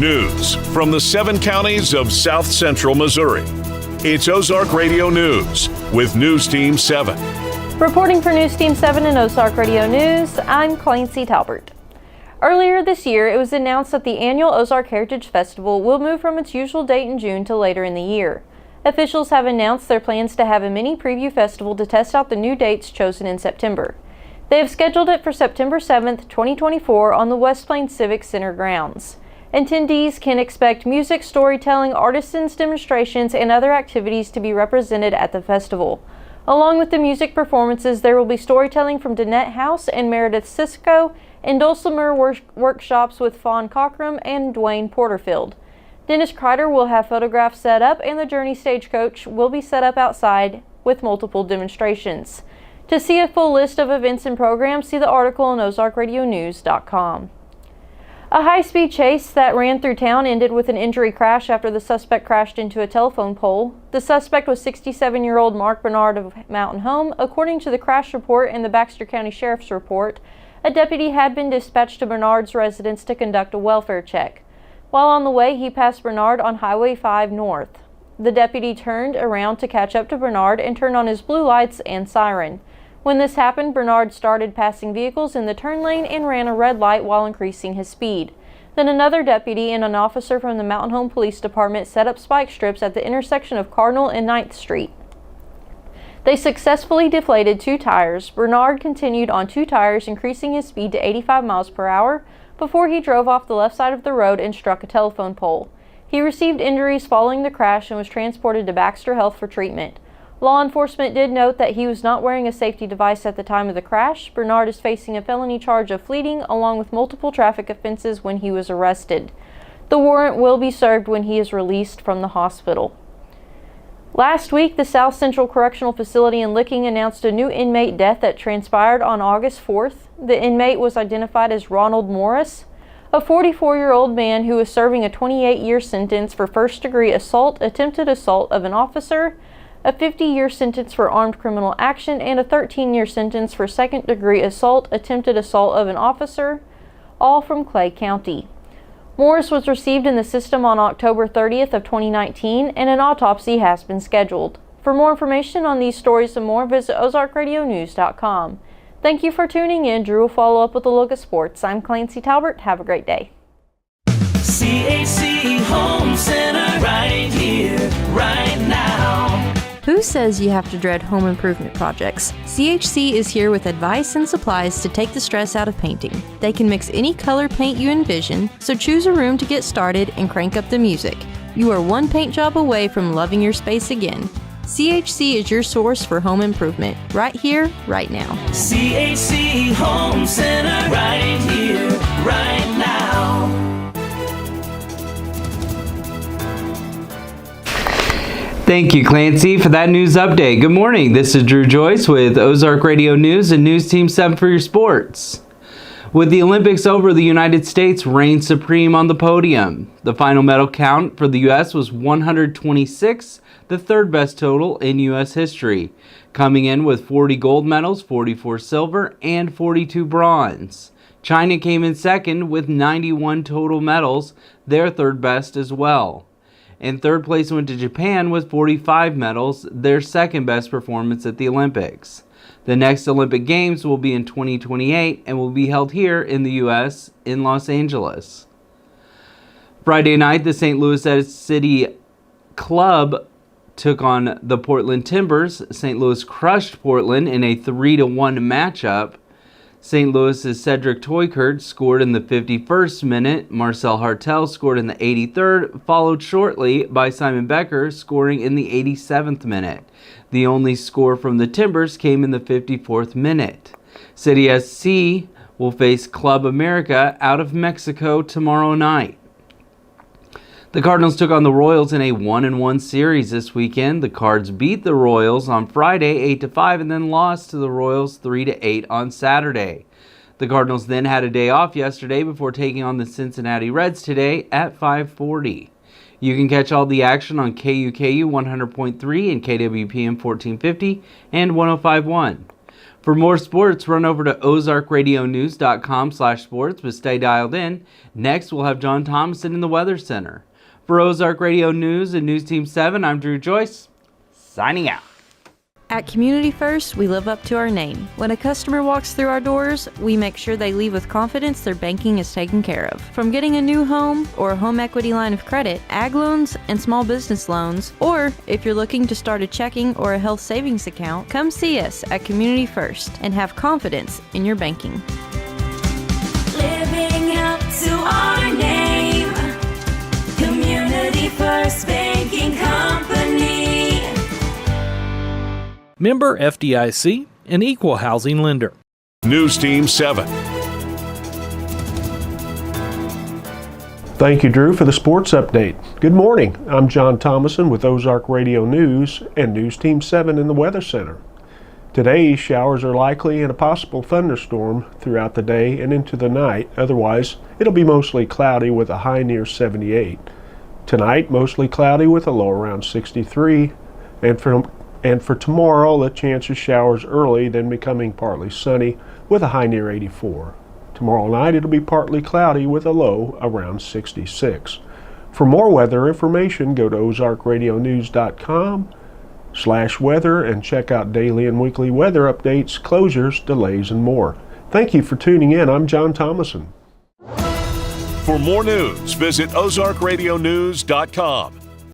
News from the 7 counties of South Central Missouri. It's Ozark Radio News with News Team 7. Reporting for News Team 7 and Ozark Radio News, I'm Clancy Talbert. Earlier this year, it was announced that the annual Ozark Heritage Festival will move from its usual date in June to later in the year. Officials have announced their plans to have a mini preview festival to test out the new dates chosen in September. They have scheduled it for September 7th, 2024 on the West Plains Civic Center grounds. Attendees can expect music, storytelling, artisans demonstrations, and other activities to be represented at the festival. Along with the music performances, there will be storytelling from Danette House and Meredith Sisko, and dulcimer workshops with Fawn Cockrum and Dwayne Porterfield. Dennis Kreider will have photographs set up, and the Journey Stagecoach will be set up outside with multiple demonstrations. To see a full list of events and programs, see the article on ozarkradionews.com. A high-speed chase that ran through town ended with an injury crash after the suspect crashed into a telephone pole. The suspect was 67-year-old Mark Bernard of Mountain Home. According to the crash report and the Baxter County Sheriff's report, a deputy had been dispatched to Bernard's residence to conduct a welfare check. While on the way, he passed Bernard on Highway 5 North. The deputy turned around to catch up to Bernard and turned on his blue lights and siren. When this happened, Bernard started passing vehicles in the turn lane and ran a red light while increasing his speed. Then another deputy and an officer from the Mountain Home Police Department set up spike strips at the intersection of Cardinal and 9th Street. They successfully deflated 2 tires. Bernard continued on 2 tires, increasing his speed to 85 miles per hour before he drove off the left side of the road and struck a telephone pole. He received injuries following the crash and was transported to Baxter Health for treatment. Law enforcement did note that he was not wearing a safety device at the time of the crash. Bernard is facing a felony charge of fleeing along with multiple traffic offenses when he was arrested. The warrant will be served when he is released from the hospital. Last week, the South Central Correctional Facility in Licking announced a new inmate death that transpired on August 4th. The inmate was identified as Ronald Morris, a 44-year-old man who was serving a 28-year sentence for first-degree assault, attempted assault of an officer, a 50-year sentence for armed criminal action, and a 13-year sentence for second-degree assault, attempted assault of an officer, all from Clay County. Morris was received in the system on October 30th of 2019, and an autopsy has been scheduled. For more information on these stories and more, visit ozarkradionews.com. Thank you for tuning in. Drew will follow up with a look at sports. I'm Clancy Talbert. Have a great day. CHC Home Center right here, right now. Who says you have to dread home improvement projects? CHC is here with advice and supplies to take the stress out of painting. They can mix any color paint you envision, so choose a room to get started and crank up the music. You are one paint job away from loving your space again. CHC is your source for home improvement, right here, right now. CHC Home Center right here, right now. Thank you, Clancy, for that news update. Good morning. This is Drew Joyce with Ozark Radio News and News Team 7 for your sports. With the Olympics over, the United States reigned supreme on the podium. The final medal count for the U.S. was 126, the third best total in U.S. history, coming in with 40 gold medals, 44 silver, and 42 bronze. China came in second with 91 total medals, their third best as well. In third place went to Japan with 45 medals, their second best performance at the Olympics. The next Olympic Games will be in 2028 and will be held here in the U.S. in Los Angeles. Friday night, the St. Louis City Club took on the Portland Timbers. St. Louis crushed Portland in a 3-1 matchup. St. Louis's Cedric Toykert scored in the 51st minute. Marcel Hartel scored in the 83rd, followed shortly by Simon Becker scoring in the 87th minute. The only score from the Timbers came in the 54th minute. City SC will face Club America out of Mexico tomorrow night. The Cardinals took on the Royals in a 1-1 series this weekend. The Cards beat the Royals on Friday 8-5 and then lost to the Royals 3-8 on Saturday. The Cardinals then had a day off yesterday before taking on the Cincinnati Reds today at 5:40. You can catch all the action on KUKU 100.3 and KWPM 1450 and 105.1. For more sports, run over to ozarkradionews.com/sports, but stay dialed in. Next, we'll have John Thomason in the Weather Center. For Ozark Radio News and News Team 7, I'm Drew Joyce, signing out. At Community First, we live up to our name. When a customer walks through our doors, we make sure they leave with confidence their banking is taken care of. From getting a new home or a home equity line of credit, ag loans, and small business loans, or if you're looking to start a checking or a health savings account, come see us at Community First and have confidence in your banking. Living up to our name, Community First Banking Company. Member FDIC, an equal housing lender. News Team 7. Thank you, Drew, for the sports update. Good morning. I'm John Thomason with Ozark Radio News and News Team 7 in the Weather Center. Today, showers are likely and a possible thunderstorm throughout the day and into the night. Otherwise, it'll be mostly cloudy with a high near 78. Tonight, mostly cloudy with a low around 63. And for tomorrow, a chance of showers early, then becoming partly sunny with a high near 84. Tomorrow night, it'll be partly cloudy with a low around 66. For more weather information, go to ozarkradionews.com/weather and check out daily and weekly weather updates, closures, delays, and more. Thank you for tuning in. I'm John Thomason. For more news, visit ozarkradionews.com.